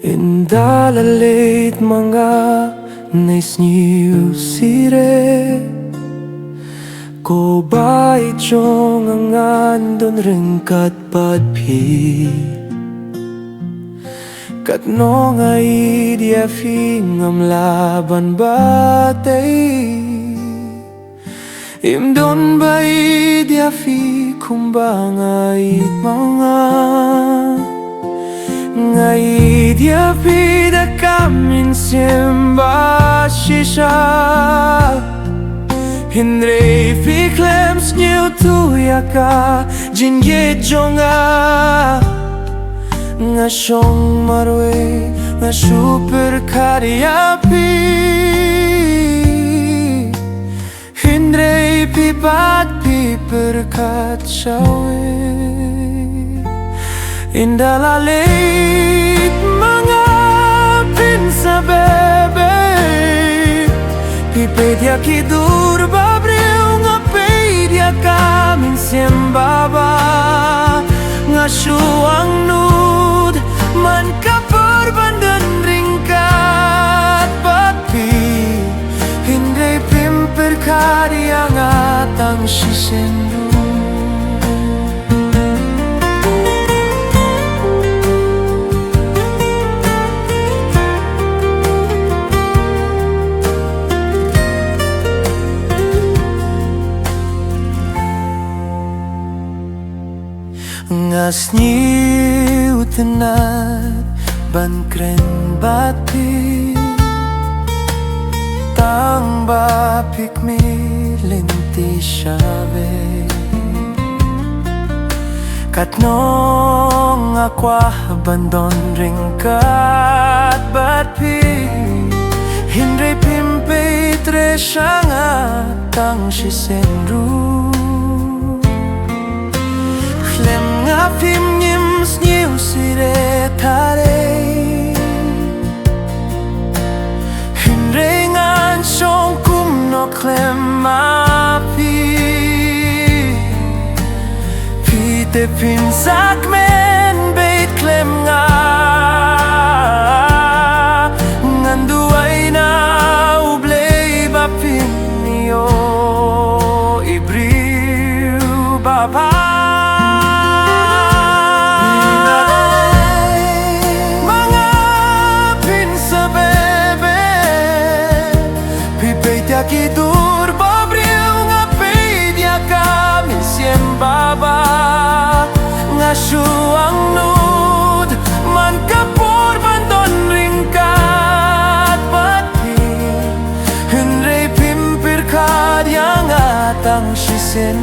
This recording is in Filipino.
Indalalit mga naisniu sire Ko bai chong ang andon rin katpad pi Kat no ngay dia fingam laban batay Imdon bai dia fi kumbangay mga Ngay dia pida kamin simba shisha Hindre fi klems nyu tuyaka jinge jonga Nga shong marwe nga super karya pi Hindre pi bat pi perkat shawe Indalalit mga pinsa bebe Pipedia kidur babriu nga pedia kamin siembaba Nga syuang nud man kaporbandan ringkat Papi hindi pimper karya nga tang sisendu Ngas niu tenat ban kren bati Tang bapik mi linti syave Kat nong aqua bandon ringkat batpi Hindre pimpe tre syanga tang shisenru Klem nga pim nim sniu sire tare Hindre ngan shong kum no klem api Pite pin sak men beit klem nga Ngan duay na ublay bapin niyo Ibriu bapa Kidur babriu nga pedia kami siembaba Nga syuang nud man kapor bandon ringkat Pati Henry pimpir kadya nga tang shisen